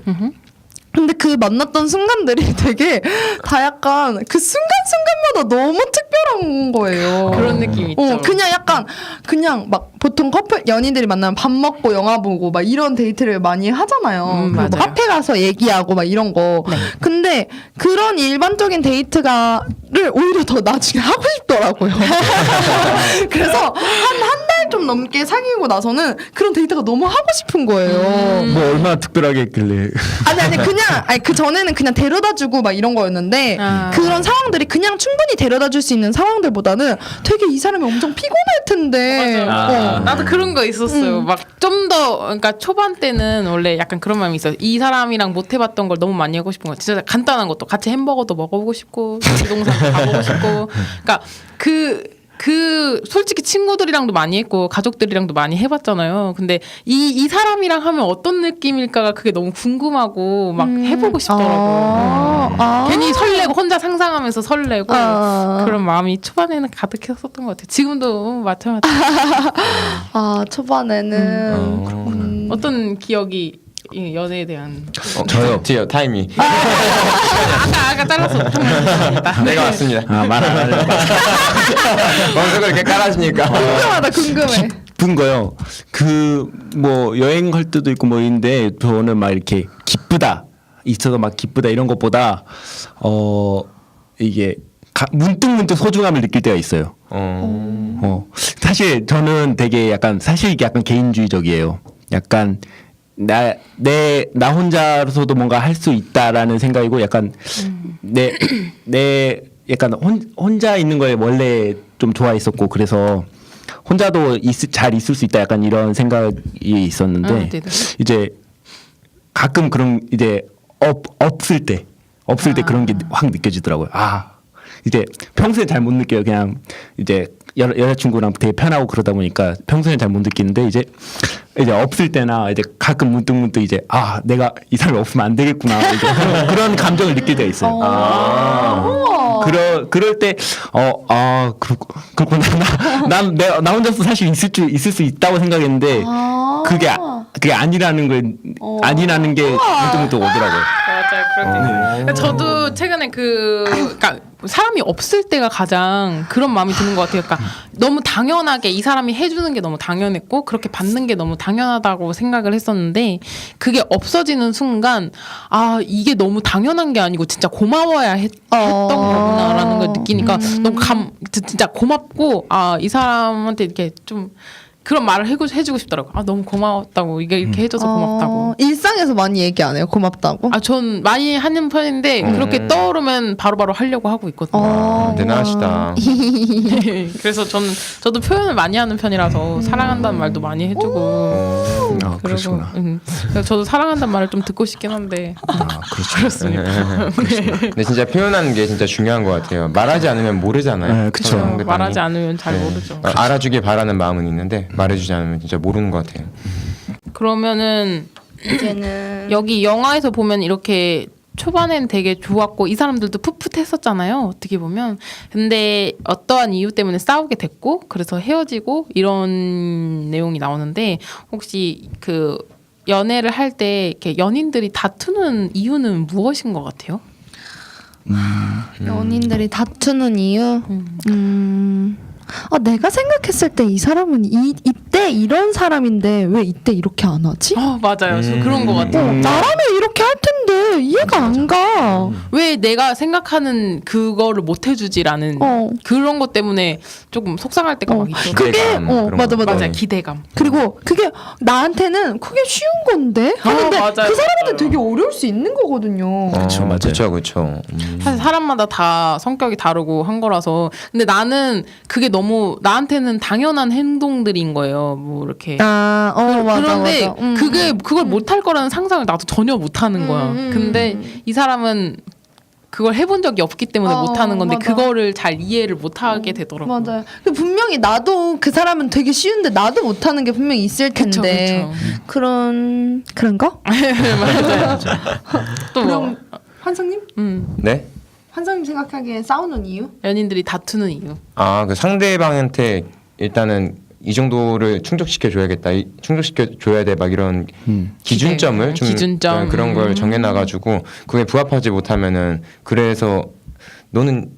[SPEAKER 4] 근데 그 만났던 순간들이 되게 다 약간 그 순간순간마다 너무 특별한 거예요.
[SPEAKER 1] 그런 느낌 있죠.
[SPEAKER 4] 그냥 막 보통 연인들이 만나면 밥 먹고 영화 보고 막 이런 데이트를 많이 하잖아요. 그리고 뭐
[SPEAKER 1] 맞아요.
[SPEAKER 4] 카페 가서 얘기하고 막 이런 거. 근데 그런 일반적인 데이트가를 오히려 더 나중에 하고 싶더라고요. 그래서 한 달 좀 넘게 사귀고 나서는 그런 데이트가 너무 하고 싶은 거예요.
[SPEAKER 3] 뭐 얼마나 특별하게 했길래.
[SPEAKER 4] 아니 그 전에는 그냥 데려다주고 막 이런 거였는데 그런 상황들이 그냥 충분히 데려다줄 수 있는 상황들보다는 되게 이 사람이 엄청 피곤할 텐데.
[SPEAKER 1] 맞아요. 나도 그런 거 있었어요. 막 좀 더 그러니까 초반 때는 원래 약간 그런 마음이 있어요. 이 사람이랑 못 해봤던 걸 너무 많이 하고 싶은 거. 진짜 간단한 것도 같이 햄버거도 먹어보고 싶고 놀이동산도 가보고 싶고. 그러니까 그 솔직히 친구들이랑도 많이 했고 가족들이랑도 많이 해봤잖아요. 근데 이 사람이랑 하면 어떤 느낌일까가 그게 너무 궁금하고 막 해보고 싶더라고요. 괜히 설레고 혼자 상상하면서 설레고 그런 마음이 초반에는 가득했었던 것 같아요. 지금도 마찬가지예요.
[SPEAKER 4] 초반에는
[SPEAKER 1] 어떤 기억이 이 연애에 대한
[SPEAKER 2] 저요 타임이
[SPEAKER 1] 아까 잘랐어.
[SPEAKER 2] 내가 왔습니다.
[SPEAKER 3] 말 안 하려고.
[SPEAKER 2] 먼저 그렇게 깔아주니까.
[SPEAKER 4] 궁금해.
[SPEAKER 3] 깊은 거요. 그 뭐 여행 갈 때도 있고 뭐 있는데 저는 막 이렇게 기쁘다 있어서 막 기쁘다 이런 것보다 이게 문득 소중함을 느낄 때가 있어요. 사실 저는 되게 사실 이게 약간 개인주의적이에요. 약간 나 혼자로서도 뭔가 할 수 있다라는 생각이고 약간 내 약간 혼자 있는 거에 원래 좀 좋아했었고 그래서 혼자도 잘 있을 수 있다 약간 이런 생각이 있었는데 이제 가끔 그런 이제 없을 때 그런 게 확 느껴지더라고요. 이제 평소에 잘 못 느껴요. 그냥 이제 여자친구랑 되게 편하고 그러다 보니까 평소에는 잘 못 느끼는데 이제 없을 때나 이제 가끔 문득 이제 내가 이 사람이 없으면 안 되겠구나 이제 그런 감정을 느낄 때가 있어요. 그럴 때 그렇구나. 나 혼자서 사실 있을 수 있다고 생각했는데 그게 아니라는 게 문득 오더라고요.
[SPEAKER 1] 맞아요. 그럴 때. 그러니까 저도 최근에 그러니까 사람이 없을 때가 가장 그런 마음이 드는 것 같아요. 그러니까 너무 당연하게 이 사람이 해주는 게 너무 당연했고 그렇게 받는 게 너무 당연하다고 생각을 했었는데 그게 없어지는 순간 이게 너무 당연한 게 아니고 진짜 고마워야 했던 거구나라는 걸 느끼니까 너무 진짜 고맙고 이 사람한테 이렇게 좀 그런 말을 해주고 싶더라고. 아 너무 고마웠다고 이게 이렇게 해줘서 고맙다고.
[SPEAKER 4] 일상에서 많이 얘기 안 해요? 고맙다고?
[SPEAKER 1] 아 전 많이 하는 편인데 그렇게 떠오르면 바로바로 하려고 하고 있거든요.
[SPEAKER 2] 대단하시다.
[SPEAKER 1] 그래서 저도 표현을 많이 하는 편이라서 사랑한다는 말도 많이 해주고.
[SPEAKER 3] 그러시구나.
[SPEAKER 1] 그래서 저도 사랑한다는 말을 좀 듣고 싶긴 한데. 그렇습니다.
[SPEAKER 2] 근데 진짜 표현하는 게 진짜 중요한 것 같아요. 말하지 않으면 모르잖아요.
[SPEAKER 3] 네, 그쵸.
[SPEAKER 2] 상대방이.
[SPEAKER 1] 말하지 않으면 잘 모르죠.
[SPEAKER 2] 알아주길 바라는 마음은 있는데 말해주지 않으면 진짜 모르는 것 같아요.
[SPEAKER 1] 그러면은
[SPEAKER 4] 이제는
[SPEAKER 1] 여기 영화에서 보면 이렇게 초반엔 되게 좋았고 이 사람들도 풋풋했었잖아요. 어떻게 보면. 근데 어떠한 이유 때문에 싸우게 됐고 그래서 헤어지고 이런 내용이 나오는데 혹시 그 연애를 할 때 이렇게 연인들이 다투는 이유는 무엇인 것 같아요?
[SPEAKER 4] 연인들이 다투는 이유? 내가 생각했을 때 이 사람은 이때 이런 사람인데 왜 이때 이렇게 안 하지?
[SPEAKER 1] 맞아요. 저 그런 것 같아요.
[SPEAKER 4] 나라면 이렇게 할 텐데 이해가 안 가.
[SPEAKER 1] 왜 내가 생각하는 그거를 못 해주지라는 그런 것 때문에 조금 속상할 때가 막 있죠.
[SPEAKER 4] 그게
[SPEAKER 2] 그런
[SPEAKER 4] 맞아
[SPEAKER 2] 거.
[SPEAKER 4] 맞아.
[SPEAKER 1] 맞아요. 기대감.
[SPEAKER 4] 그리고 그게 나한테는 그게 쉬운 건데 하는데
[SPEAKER 1] 맞아요,
[SPEAKER 4] 그 사람한테
[SPEAKER 1] 맞아요.
[SPEAKER 4] 되게 어려울 수 있는 거거든요.
[SPEAKER 3] 그쵸, 맞아요.
[SPEAKER 2] 그렇죠.
[SPEAKER 1] 사실 사람마다 다 성격이 다르고 한 거라서 근데 나는 그게 너무 나한테는 당연한 행동들인 거예요. 뭐 이렇게
[SPEAKER 4] 맞아
[SPEAKER 1] 그런데
[SPEAKER 4] 맞아.
[SPEAKER 1] 그걸 못할 거라는 상상을 나도 전혀 못하는 거야. 근데 이 사람은 그걸 해본 적이 없기 때문에 못하는 건데
[SPEAKER 4] 맞아.
[SPEAKER 1] 그거를 잘 이해를 못하게 되더라고.
[SPEAKER 4] 맞아요. 그 분명히 나도 그 사람은 되게 쉬운데 나도 못하는 게 분명히 있을 텐데
[SPEAKER 1] 그쵸.
[SPEAKER 4] 그런 거?
[SPEAKER 1] 맞아요. 또 뭐?
[SPEAKER 4] 그럼 환상님?
[SPEAKER 2] 네?
[SPEAKER 4] 환상님 생각하기에 싸우는 이유?
[SPEAKER 1] 연인들이 다투는 이유.
[SPEAKER 2] 그 상대방한테 일단은 이 정도를 충족시켜 줘야겠다. 충족시켜 줘야 돼. 막 이런 기준점을 좀
[SPEAKER 1] 기준점.
[SPEAKER 2] 그런 걸 정해 놔 가지고 그게 부합하지 못하면은 그래서 너는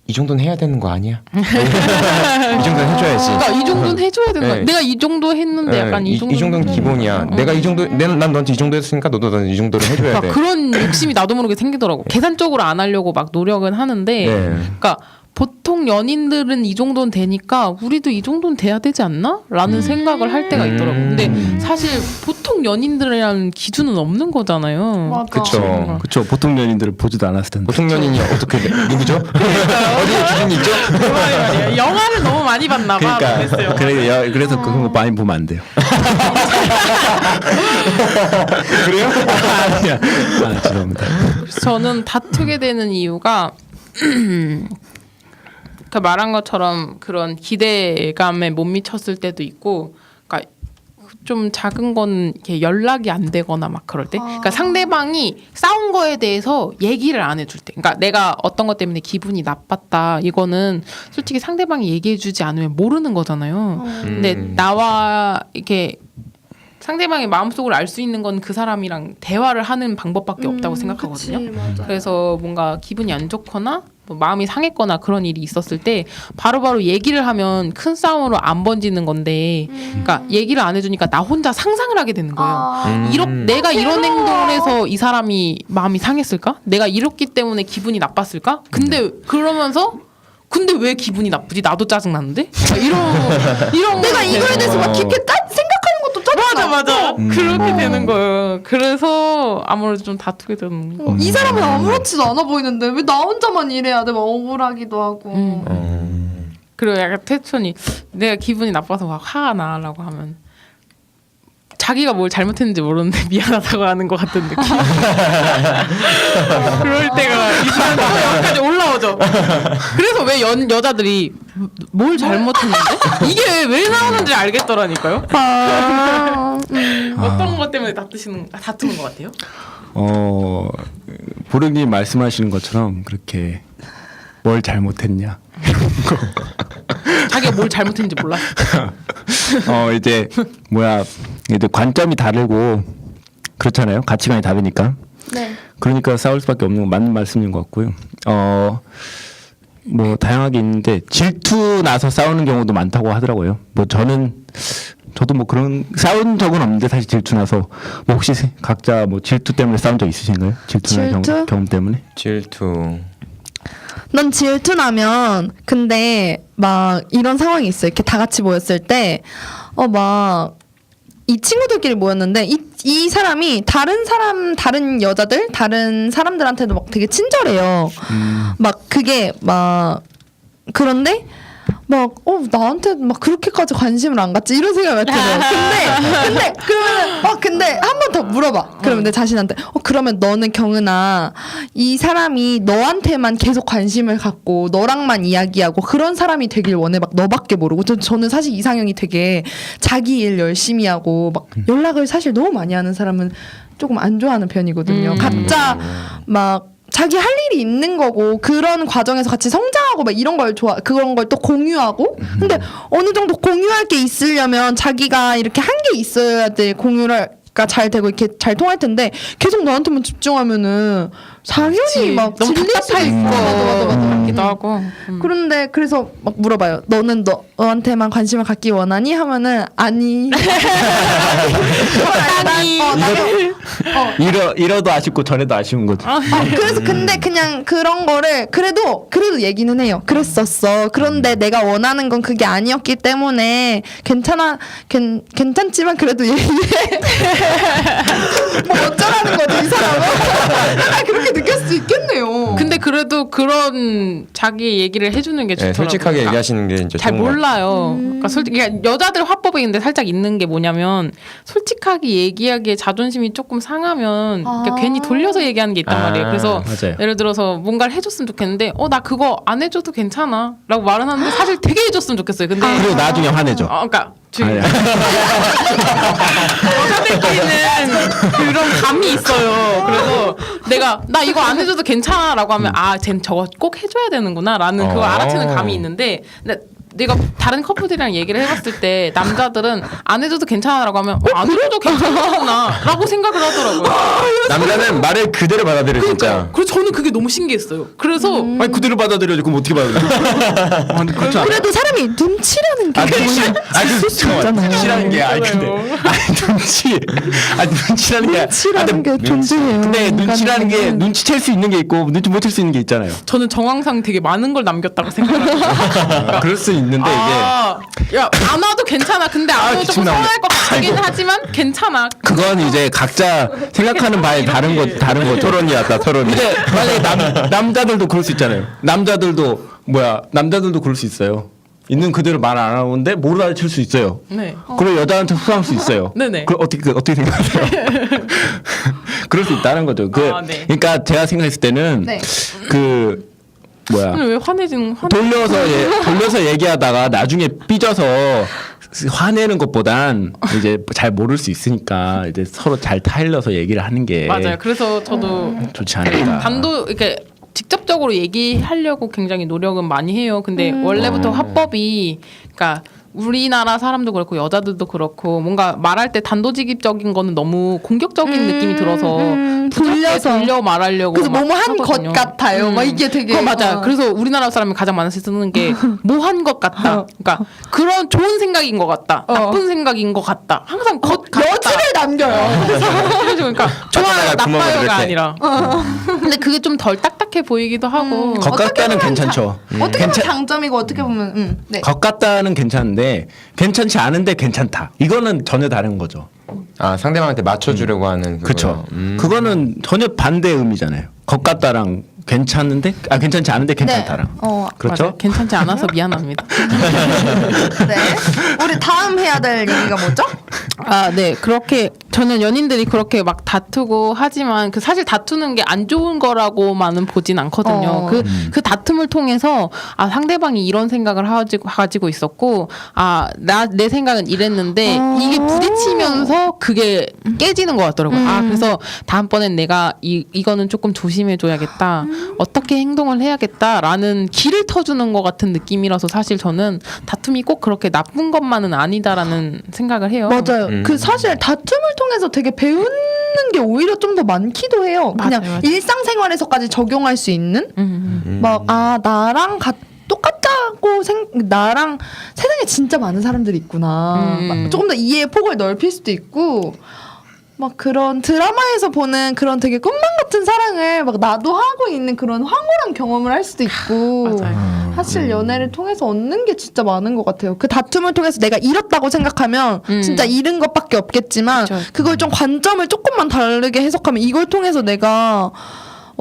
[SPEAKER 2] 이 정도는 해야 되는 거 아니야? 이 정도는 해줘야지.
[SPEAKER 1] 그러니까 이 정도는 해줘야 되는 거야.
[SPEAKER 2] 네.
[SPEAKER 1] 내가 이 정도 했는데 약간 이 정도.
[SPEAKER 2] 이 정도는 기본이야. 내가 이 정도, 난 너한테 이 정도 했으니까 너는 이 정도를 해줘야 돼.
[SPEAKER 1] 그러니까 그런 욕심이 나도 모르게 생기더라고. 계산적으로 안 하려고 막 노력은 하는데,
[SPEAKER 2] 네.
[SPEAKER 1] 그러니까 보통 연인들은 이 정도는 되니까 우리도 이 정도는 돼야 되지 않나? 라는 생각을 할 때가 있더라고. 근데 사실 보통 연인들이라는 기준은 없는 거잖아요.
[SPEAKER 2] 그쵸.
[SPEAKER 3] 그쵸. 보통 연인들은 보지도 않았을 텐데.
[SPEAKER 2] 보통 연인이 어떻게 누구죠? 어디에 기준이 있죠?
[SPEAKER 1] 그 말이 말이야. 영화를 너무 많이 봤나 봐. 그랬어요.
[SPEAKER 3] 그래서 그런 거 많이 보면 안 돼요.
[SPEAKER 2] 그래요?
[SPEAKER 3] 아니야. 죄송합니다.
[SPEAKER 1] 저는 다투게 되는 이유가 그 말한 것처럼 그런 기대감에 못 미쳤을 때도 있고, 그러니까 좀 작은 건 이렇게 연락이 안 되거나 막 그럴 때, 그러니까 상대방이 싸운 거에 대해서 얘기를 안 해줄 때, 그러니까 내가 어떤 것 때문에 기분이 나빴다, 이거는 솔직히 상대방이 얘기해주지 않으면 모르는 거잖아요. 근데 나와 이렇게 상대방의 마음속을 알 수 있는 건 그 사람이랑 대화를 하는 방법밖에 없다고 생각하거든요.
[SPEAKER 4] 그치, 맞아요.
[SPEAKER 1] 그래서 뭔가 기분이 안 좋거나 뭐 마음이 상했거나 그런 일이 있었을 때 바로바로 얘기를 하면 큰 싸움으로 안 번지는 건데, 그러니까 얘기를 안 해주니까 나 혼자 상상을 하게 되는 거예요. 내가 이런 행동을 해서 이 사람이 마음이 상했을까? 내가 이렇기 때문에 기분이 나빴을까? 근데 그러면서 근데 왜 기분이 나쁘지? 나도 짜증 나는데? 이런
[SPEAKER 4] 내가 이거에 대해서 막 깊게 생각하는 것도 짜증나.
[SPEAKER 1] 맞아 그렇게 되는 거예요. 그래서 아무래도 좀 다투게 되는 거.
[SPEAKER 4] 이 사람은 아무렇지도 않아 보이는데 왜 나 혼자만 이래야 돼? 막 억울하기도 하고.
[SPEAKER 1] 그리고 약간 태천이 내가 기분이 나빠서 막 화가 나라고 하면 자기가 뭘 잘못했는지 모르는데 미안하다고 하는 것 같은 느낌. 그럴 때가 있으면 또 여기까지 올라오죠. 그래서 왜 여자들이 뭘 잘못했는데 이게 왜 나오는지 알겠더라니까요. 어떤 것 때문에 다투는 것 같아요?
[SPEAKER 3] 보령님 말씀하시는 것처럼 그렇게 뭘 잘못했냐.
[SPEAKER 1] 자기가 뭘 잘못했는지 몰라.
[SPEAKER 3] 이제 이제 관점이 다르고 그렇잖아요. 가치관이 다르니까.
[SPEAKER 4] 네.
[SPEAKER 3] 그러니까 싸울 수밖에 없는 건 맞는 말씀인 것 같고요. 뭐 다양하게 있는데 질투 나서 싸우는 경우도 많다고 하더라고요. 뭐 저도 뭐 그런 싸운 적은 없는데 사실 질투 나서 뭐 혹시 각자 뭐 질투 때문에 싸운 적 있으신가요? 질투나
[SPEAKER 4] 질투?
[SPEAKER 3] 경험 때문에?
[SPEAKER 2] 질투.
[SPEAKER 4] 넌 질투 나면 근데 막 이런 상황이 있어. 이렇게 다 같이 모였을 때 막 이 친구들끼리 모였는데 이 사람이 다른 여자들 다른 사람들한테도 막 되게 친절해요. 막 그게 막 그런데 막 나한테 막 그렇게까지 관심을 안 갖지 이런 생각이 들어요. 근데 그러면 근데 한 번 더 물어봐. 그러면 내 자신한테 그러면 너는 경은아 이 사람이 너한테만 계속 관심을 갖고 너랑만 이야기하고 그런 사람이 되길 원해. 막 너밖에 모르고 저는 사실 이상형이 되게 자기 일 열심히 하고 막 연락을 사실 너무 많이 하는 사람은 조금 안 좋아하는 편이거든요. 각자 막 자기 할 일이 있는 거고 그런 과정에서 같이 성장하고 막 이런 걸 그런 걸 또 공유하고 근데 어느 정도 공유할 게 있으려면 자기가 이렇게 한 게 있어야 돼 공유가 잘 되고 이렇게 잘 통할 텐데 계속 너한테만 집중하면은 당연히 막
[SPEAKER 1] 너무
[SPEAKER 4] 질릴 수도
[SPEAKER 1] 답답할
[SPEAKER 4] 있고
[SPEAKER 1] 것 같기도 하고.
[SPEAKER 4] 그런데 그래서 막 물어봐요. 너는 너한테만 관심을 갖기 원하니? 하면은 아니.
[SPEAKER 3] 이러도 아쉽고 저래도 아쉬운 거죠.
[SPEAKER 4] 그래서 근데 그냥 그런 거를 그래도 얘기는 해요. 그랬었어. 그런데 내가 원하는 건 그게 아니었기 때문에 괜찮지만 그래도 얘기해. 뭐 어쩌라는 거지 이 사람은? 그렇게 느낄 수 있겠네요.
[SPEAKER 1] 근데 그래도 그런 자기 얘기를 해주는 게 좋더라고요.
[SPEAKER 2] 솔직하게 얘기하시는 게 이제
[SPEAKER 1] 잘
[SPEAKER 2] 좋은 것 같아요.
[SPEAKER 1] 몰라요. 그러니까 여자들 화법이 근데 살짝 있는 게 뭐냐면 솔직하게 얘기하기에 자존심이 조금 상하면 그러니까 괜히 돌려서 얘기하는 게 있단 말이에요. 그래서
[SPEAKER 3] 맞아요.
[SPEAKER 1] 예를 들어서 뭔가를 해줬으면 좋겠는데 나 그거 안 해줘도 괜찮아 라고 말은 하는데 사실 되게 해줬으면 좋겠어요. 근데
[SPEAKER 3] 그리고 나중에 화내죠.
[SPEAKER 1] 그러니까
[SPEAKER 3] 아니야.
[SPEAKER 1] 여자들끼리는 그런 감이 있어요. 그래서 나 이거 안 해줘도 괜찮아라고 하면 쟨 저거 꼭 해줘야 되는구나라는 그걸 알아채는 감이 있는데 내가 다른 커플들이랑 얘기를 해봤을 때 남자들은 안 해줘도 괜찮아라고 하면 안 해줘도 괜찮구나라고 생각을 하더라고요.
[SPEAKER 2] 남자는 말을 그대로 받아들여 진짜.
[SPEAKER 1] 그래서 저는 그게 너무 신기했어요. 그래서
[SPEAKER 3] 아니 그대로 받아들여야지. 그럼 어떻게 받아들여? 그렇지 않아요?
[SPEAKER 4] 그래도 사람이 눈치라는 게 있을 수 있잖아요.
[SPEAKER 3] 눈치라는 게
[SPEAKER 4] 눈치라는 게 존재해요.
[SPEAKER 3] 근데 눈치라는 게 눈치챌 수 있는 게 있고 눈치 못 챌 수 있는 게 있잖아요.
[SPEAKER 1] 저는 정황상 되게 많은 걸 남겼다고 생각해요.
[SPEAKER 3] 그럴 수 있는데 이게
[SPEAKER 1] 안 와도 괜찮아. 근데 안 와도 조금 서운할 것 같긴 하지만 괜찮아.
[SPEAKER 3] 그건 이제 각자 생각하는 바에 다른 거
[SPEAKER 2] 토론이었다 토론이.
[SPEAKER 3] 근데 만약에 남자들도 그럴 수 있잖아요. 남자들도 그럴 수 있어요. 있는 그대로 말 안 하는데 못 알아챌 수 있어요.
[SPEAKER 1] 네.
[SPEAKER 3] 그리고 여자한테 후회할 수 있어요.
[SPEAKER 1] 네네.
[SPEAKER 3] 그 어떻게 생각하세요? 그럴 수 있다는 거죠.
[SPEAKER 1] 네.
[SPEAKER 3] 그러니까 제가 생각했을 때는
[SPEAKER 4] 네.
[SPEAKER 1] 오늘 왜 화내지는
[SPEAKER 3] 돌려서 얘기하다가 나중에 삐져서 화내는 것보단 이제 잘 모를 수 있으니까 이제 서로 잘 타일러서 얘기를 하는 게
[SPEAKER 1] 맞아요. 그래서 저도
[SPEAKER 3] 좋지 않을까.
[SPEAKER 1] 이렇게 직접적으로 얘기하려고 굉장히 노력은 많이 해요. 근데 원래부터 화법이 그러니까 우리나라 사람도 그렇고 여자들도 그렇고 뭔가 말할 때 단도직입적인 거는 너무 공격적인 느낌이 들어서 돌려 말하려고
[SPEAKER 4] 그래서
[SPEAKER 1] 막
[SPEAKER 4] 뭐뭐한 것
[SPEAKER 1] 하거든요.
[SPEAKER 4] 같아요. 막 이게 되게
[SPEAKER 1] 그거 맞아요. 그래서 우리나라 사람이 가장 많이 쓰는 게 뭐 한 것 같다. 그러니까 그런 좋은 생각인 것 같다. 나쁜 생각인 것 같다. 항상 것 같다.
[SPEAKER 4] 여지를 남겨요.
[SPEAKER 1] 그러니까 좋아요, 나빠요가
[SPEAKER 2] 이렇게.
[SPEAKER 1] 아니라. 근데 그게 좀 덜 딱딱해 보이기도 하고.
[SPEAKER 3] 것 같다는 괜찮죠.
[SPEAKER 4] 어떻게 보면 장점이고 어떻게 보면 네.
[SPEAKER 3] 것 같다는 괜찮은데 괜찮지 않은데 괜찮다. 이거는 전혀 다른 거죠.
[SPEAKER 2] 상대방한테 맞춰주려고 하는
[SPEAKER 3] 그렇죠. 그거는 전혀 반대 의미잖아요. 것 같다랑 괜찮은데 괜찮지 않은데 괜찮다랑. 그렇죠?
[SPEAKER 1] 맞아요. 괜찮지 않아서 미안합니다.
[SPEAKER 4] 네. 우리 다음 해야 될 얘기가 뭐죠?
[SPEAKER 1] 네. 그렇게 저는 연인들이 그렇게 막 다투고 하지만 사실 다투는 게 안 좋은 거라고만은 보진 않거든요. 그 다툼을 통해서 상대방이 이런 생각을 가지고 있었고 내 생각은 이랬는데 이게 부딪히면서 그게 깨지는 것 같더라고요. 그래서 다음번엔 내가 이거는 조금 조심해줘야겠다. 어떻게 행동을 해야겠다라는 길을 터주는 것 같은 느낌이라서 사실 저는 다툼이 꼭 그렇게 나쁜 것만은 아니다라는 생각을 해요.
[SPEAKER 4] 맞아요. 그 사실 다툼을 통해서 되게 배우는 게 오히려 좀 더 많기도 해요. 그냥
[SPEAKER 1] 맞아요.
[SPEAKER 4] 일상생활에서까지 적용할 수 있는 막 나랑 똑같다고 나랑 세상에 진짜 많은 사람들이 있구나. 막 조금 더 이해의 폭을 넓힐 수도 있고 막 그런 드라마에서 보는 그런 되게 꿈만 같은 사랑을 막 나도 하고 있는 그런 황홀한 경험을 할 수도 있고
[SPEAKER 1] 맞아요.
[SPEAKER 4] 사실 연애를 통해서 얻는 게 진짜 많은 것 같아요. 그 다툼을 통해서 내가 잃었다고 생각하면 진짜 잃은 것밖에 없겠지만
[SPEAKER 1] 그쵸.
[SPEAKER 4] 그걸 좀 관점을 조금만 다르게 해석하면 이걸 통해서 내가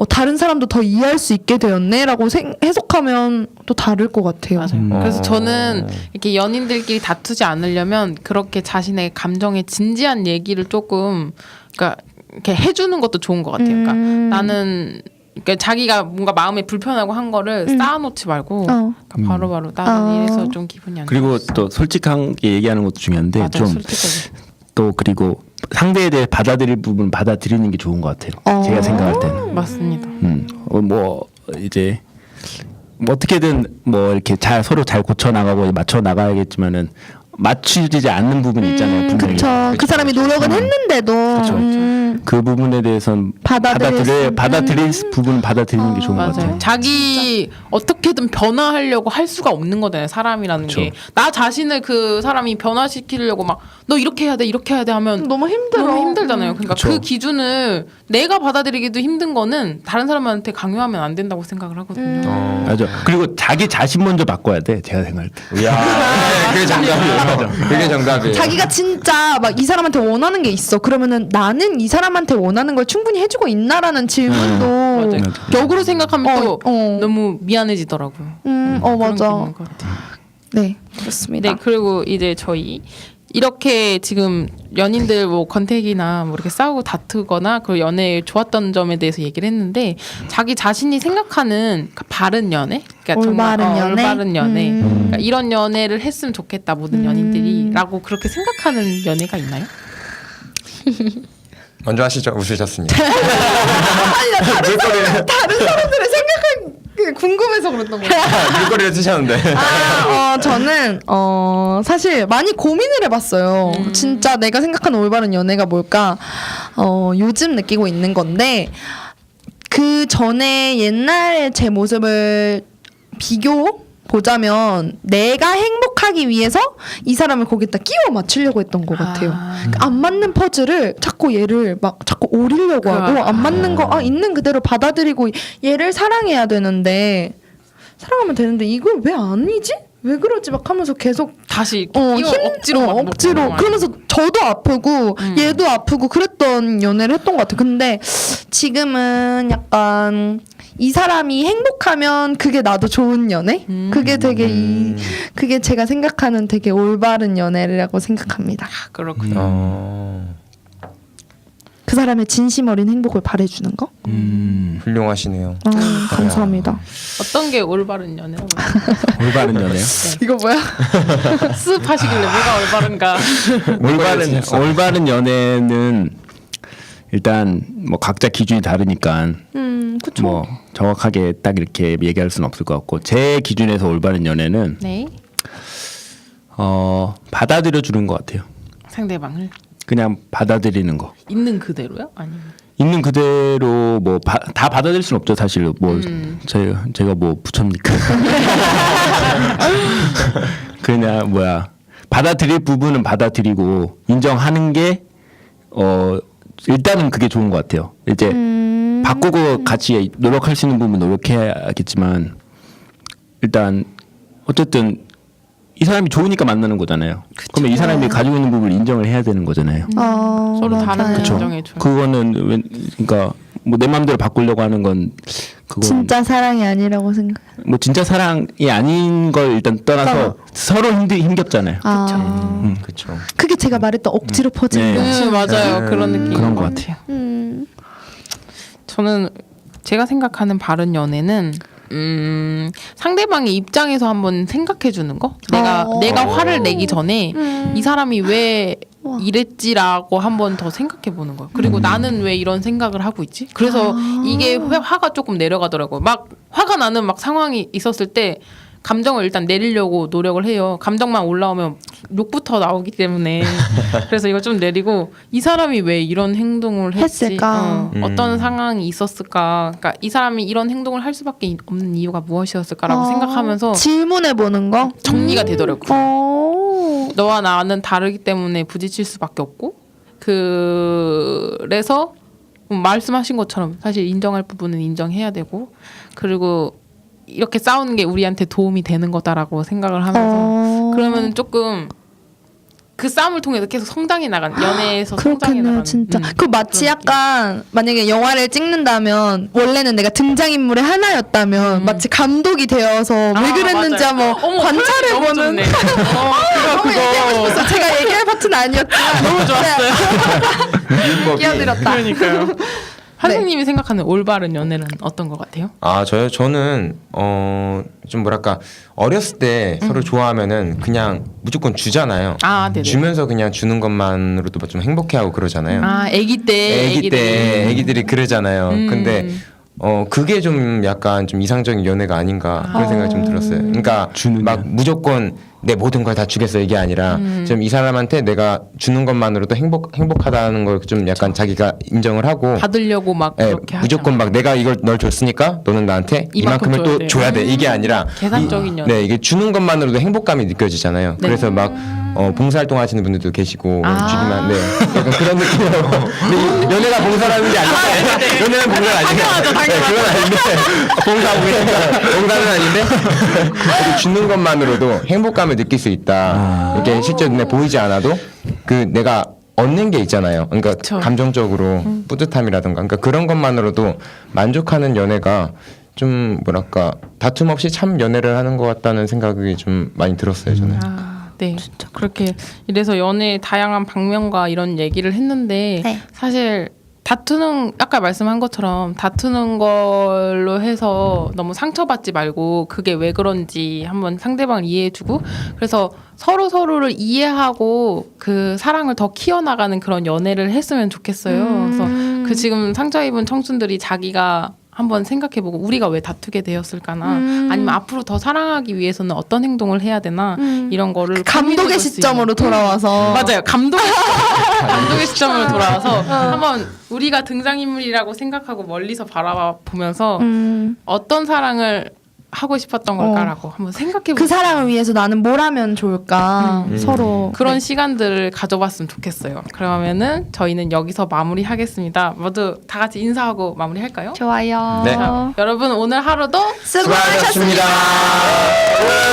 [SPEAKER 4] 다른 사람도 더 이해할 수 있게 되었네라고 해석하면 또 다를 것 같아요.
[SPEAKER 1] 맞아요. 그래서 저는 이렇게 연인들끼리 다투지 않으려면 그렇게 자신의 감정에 진지한 얘기를 조금 그러니까 이렇게 해주는 것도 좋은 것 같아요. 그러니까 나는 그러니까 자기가 뭔가 마음에 불편하고 한 거를 쌓아놓지 말고 그러니까 바로바로 나는 이래서 좀 기분이 안 좋아.
[SPEAKER 3] 그리고 또 솔직하게 얘기하는 것도 중요한데
[SPEAKER 1] 맞아요.
[SPEAKER 3] 좀
[SPEAKER 1] 솔직하게.
[SPEAKER 3] 또 그리고 상대에 대해 받아들일 부분 받아들이는 게 좋은 것 같아요. 제가 생각할 때는.
[SPEAKER 1] 맞습니다.
[SPEAKER 3] 뭐 이제 뭐 어떻게든 뭐 이렇게 잘 서로 잘 고쳐 나가고 맞춰 나가야겠지만은 맞추지 않는 부분이 있잖아요. 분명히.
[SPEAKER 4] 그쵸. 그 사람이 노력은 했는데도
[SPEAKER 3] 그 부분에 대해서는
[SPEAKER 4] 받아들일
[SPEAKER 3] 받아들일 부분은 받아들이는 게 좋은 것
[SPEAKER 1] 맞아요.
[SPEAKER 3] 같아요.
[SPEAKER 1] 자기 어떻게든 변화하려고 할 수가 없는 거잖아요. 사람이라는 게. 나 자신을 그 사람이 변화시키려고 막 너 이렇게 해야 돼 이렇게 해야 돼 하면
[SPEAKER 4] 너무 힘들어.
[SPEAKER 1] 너무 힘들잖아요. 그러니까
[SPEAKER 3] 그쵸.
[SPEAKER 1] 그 기준을 내가 받아들이기도 힘든 거는 다른 사람한테 강요하면 안 된다고 생각을 하거든요.
[SPEAKER 3] 맞아. 그리고 자기 자신 먼저 바꿔야 돼. 제가 생각할 때.
[SPEAKER 2] 이야, 그게 정답이에요. 그게 정답이에요.
[SPEAKER 4] 자기가 진짜 막 이 사람한테 원하는 게 있어. 그러면은 나는 이 사람한테 원하는 걸 충분히 해주고 있나라는 질문도
[SPEAKER 1] 맞아요. 역으로 생각하면 또
[SPEAKER 4] 어.
[SPEAKER 1] 너무 미안해지더라고요. 그런 게
[SPEAKER 4] 맞아.
[SPEAKER 1] 있는 것 같아요.
[SPEAKER 4] 네, 그렇습니다.
[SPEAKER 1] 네, 그리고 이제 저희 이렇게 지금 연인들 뭐 권태기나 뭐 이렇게 싸우고 다투거나 그 연애에 좋았던 점에 대해서 얘기를 했는데 자기 자신이 생각하는 그 바른 연애, 그러니까
[SPEAKER 4] 올바른
[SPEAKER 1] 정말
[SPEAKER 4] 연애?
[SPEAKER 1] 올바른 연애, 그러니까 이런 연애를 했으면 좋겠다 모든 연인들이라고 그렇게 생각하는 연애가 있나요?
[SPEAKER 2] 먼저 하시죠. 웃으셨으니까.
[SPEAKER 4] 아니, 나 다른 사람들의 생각은 궁금해서 그랬던 거야.
[SPEAKER 2] 물거리를 쓰셨는데.
[SPEAKER 4] 저는 사실 많이 고민을 해봤어요. 진짜 내가 생각하는 올바른 연애가 뭘까? 요즘 느끼고 있는 건데 그 전에 옛날의 제 모습을 비교 보자면 내가 행복하기 위해서 이 사람을 거기다 끼워 맞추려고 했던 것 같아요. 그러니까 안 맞는 퍼즐을 자꾸 얘를 막 자꾸 오리려고 하고 안 맞는 거 있는 그대로 받아들이고 얘를 사랑해야 되는데 사랑하면 되는데 이걸 왜 아니지? 왜 그러지? 막 하면서 계속
[SPEAKER 1] 다시 억지로 막
[SPEAKER 4] 억지로
[SPEAKER 1] 먹고
[SPEAKER 4] 그러면서 저도 아프고 얘도 아프고 그랬던 연애를 했던 것 같아요. 근데 지금은 약간 이 사람이 행복하면 그게 나도 좋은 연애? 그게 되게 그게 제가 생각하는 되게 올바른 연애라고 생각합니다.
[SPEAKER 1] 그렇군요.
[SPEAKER 4] 그 사람의 진심 어린 행복을 바래주는 거?
[SPEAKER 2] 훌륭하시네요.
[SPEAKER 4] 감사합니다.
[SPEAKER 1] 어떤 게 올바른 연애라고?
[SPEAKER 3] 올바른 연애요?
[SPEAKER 4] 이거 뭐야?
[SPEAKER 1] 습 하시길래 뭐가 올바른가?
[SPEAKER 3] 올바른 연애는 일단 뭐 각자 기준이 다르니까
[SPEAKER 4] 그쵸.
[SPEAKER 3] 뭐 정확하게 딱 이렇게 얘기할 수는 없을 것 같고 제 기준에서 올바른 연애는
[SPEAKER 1] 네.
[SPEAKER 3] 받아들여 주는 것 같아요.
[SPEAKER 1] 상대방을
[SPEAKER 3] 그냥 받아들이는 거.
[SPEAKER 1] 있는 그대로요? 아니면
[SPEAKER 3] 있는 그대로 뭐 다 받아들일 수는 없죠 사실. 뭐 제가 뭐 부처입니까? 그냥 받아들일 부분은 받아들이고 인정하는 게 일단은 그게 좋은 것 같아요. 이제 바꾸고 같이 노력할 수 있는 부분 노력해야겠지만 일단 어쨌든 이 사람이 좋으니까 만나는 거잖아요. 그러면 이 사람이 가지고 있는 부분을 인정을 해야 되는 거잖아요.
[SPEAKER 1] 서로 다른
[SPEAKER 4] 맞아요.
[SPEAKER 1] 감정에 좀
[SPEAKER 3] 그거는 그러니까 뭐 내 마음대로 바꾸려고 하는 건 그건
[SPEAKER 4] 진짜 사랑이 아니라고 생각.
[SPEAKER 3] 뭐 진짜 사랑이 아닌 걸 일단 떠나서 서로 힘겹잖아요.
[SPEAKER 2] 그렇죠.
[SPEAKER 4] 그게 제가 말했던 억지로 퍼지는
[SPEAKER 3] 네.
[SPEAKER 4] 거.
[SPEAKER 1] 맞아요. 그런 느낌.
[SPEAKER 3] 그런 것 같아요.
[SPEAKER 1] 저는 제가 생각하는 바른 연애는 상대방의 입장에서 한번 생각해 주는 거. 내가 화를 내기 전에 이 사람이 왜 이랬지라고 한번 더 생각해 보는 거예요. 그리고 나는 왜 이런 생각을 하고 있지? 그래서 이게 화가 조금 내려가더라고요. 막 화가 나는 막 상황이 있었을 때 감정을 일단 내리려고 노력을 해요. 감정만 올라오면 욕부터 나오기 때문에 그래서 이거 좀 내리고 이 사람이 왜 이런 행동을 했지?
[SPEAKER 4] 했을까?
[SPEAKER 1] 어떤 상황이 있었을까? 그러니까 이 사람이 이런 행동을 할 수밖에 없는 이유가 무엇이었을까라고 생각하면서
[SPEAKER 4] 질문해 보는 거.
[SPEAKER 1] 정리가 되더라고요. 너와 나는 다르기 때문에 부딪힐 수밖에 없고 그래서 말씀하신 것처럼 사실 인정할 부분은 인정해야 되고 그리고 이렇게 싸우는 게 우리한테 도움이 되는 거다라고 생각을 하면서 그러면 조금 그 싸움을 통해서 계속 성장해 나가는 연애에서 성장해
[SPEAKER 4] 그렇겠네요,
[SPEAKER 1] 나가는
[SPEAKER 4] 진짜. 그 마치
[SPEAKER 1] 그런
[SPEAKER 4] 약간 만약에 영화를 찍는다면 원래는 내가 등장인물의 하나였다면 마치 감독이 되어서 왜 그랬는지
[SPEAKER 1] 맞아요.
[SPEAKER 4] 한번
[SPEAKER 1] 어머,
[SPEAKER 4] 관찰해
[SPEAKER 1] 너무
[SPEAKER 4] 보는.
[SPEAKER 1] 좋네.
[SPEAKER 4] 너무 얘기하고 싶었어. 제가 얘기할 파트는 아니었지만 너무 좋았어요. 끼어들었다.
[SPEAKER 1] 그러니까요. 한승님이 생각하는 올바른 연애는 어떤 것 같아요?
[SPEAKER 2] 아 저는 좀 뭐랄까 어렸을 때 서로 좋아하면은 그냥 무조건 주잖아요.
[SPEAKER 1] 아, 네네.
[SPEAKER 2] 주면서 그냥 주는 것만으로도 좀 행복해하고 그러잖아요.
[SPEAKER 1] 아, 아기 때,
[SPEAKER 2] 애기 때 애기들이 그러잖아요. 근데 그게 좀 약간 좀 이상적인 연애가 아닌가 그런 생각이 좀 들었어요. 그러니까
[SPEAKER 3] 주는
[SPEAKER 2] 막 무조건 내 모든 걸 다 주겠어 이게 아니라 좀 이 사람한테 내가 주는 것만으로도 행복하다는 걸 좀 약간 자기가 인정을 하고
[SPEAKER 1] 받으려고 막
[SPEAKER 2] 예,
[SPEAKER 1] 그렇게
[SPEAKER 2] 무조건 막 내가 이걸 널 줬으니까 너는 나한테
[SPEAKER 1] 이만큼
[SPEAKER 2] 이만큼을 또
[SPEAKER 1] 줘야
[SPEAKER 2] 줘야 돼 이게 아니라
[SPEAKER 1] 계산적인 연애.
[SPEAKER 2] 네 이게 주는 것만으로도 행복감이 느껴지잖아요.
[SPEAKER 1] 네.
[SPEAKER 2] 그래서 막 봉사활동 하시는 분들도 계시고
[SPEAKER 1] 아.
[SPEAKER 2] 주기만 네 약간 그런 느낌으로 근데 연애가 봉사라는 게 아닌데 연애는 봉사가 아니에요. 네, 그건 아닌데 봉사하고 계십니다. 봉사는 아닌데 그래도 주는 것만으로도 행복감을 느낄 수 있다. 이게 실제 눈에 보이지 않아도 그 내가 얻는 게 있잖아요. 그러니까
[SPEAKER 1] 그쵸.
[SPEAKER 2] 감정적으로 뿌듯함이라든가 그러니까 그런 것만으로도 만족하는 연애가 좀 뭐랄까 다툼 없이 참 연애를 하는 것 같다는 생각이 좀 많이 들었어요 저는.
[SPEAKER 1] 네, 진짜 그렇게 이래서 연애의 다양한 방면과 이런 얘기를 했는데
[SPEAKER 4] 네.
[SPEAKER 1] 사실 다투는 아까 말씀한 것처럼 다투는 걸로 해서 너무 상처받지 말고 그게 왜 그런지 한번 상대방을 이해해주고 그래서 서로 서로를 이해하고 그 사랑을 더 키워나가는 그런 연애를 했으면 좋겠어요. 그래서 그 지금 상처 입은 청춘들이 자기가 한번 생각해보고 우리가 왜 다투게 되었을까나 아니면 앞으로 더 사랑하기 위해서는 어떤 행동을 해야 되나 이런 거를
[SPEAKER 4] 감독의
[SPEAKER 1] 고민해볼 수
[SPEAKER 4] 시점으로 돌아와서
[SPEAKER 1] 맞아요. 감독의 시점으로 돌아와서 한번 우리가 등장인물이라고 생각하고 멀리서 바라보면서 어떤 사랑을 하고 싶었던 걸까라고 한번 생각해
[SPEAKER 4] 그 사람을 위해서 나는 뭘 하면 좋을까 서로
[SPEAKER 1] 그런 시간들을 가져봤으면 좋겠어요. 그러면은 저희는 여기서 마무리하겠습니다. 모두 다 같이 인사하고 마무리할까요?
[SPEAKER 4] 좋아요.
[SPEAKER 2] 네.
[SPEAKER 1] 자, 여러분 오늘 하루도
[SPEAKER 4] 수고하셨습니다.
[SPEAKER 2] 수고하셨습니다.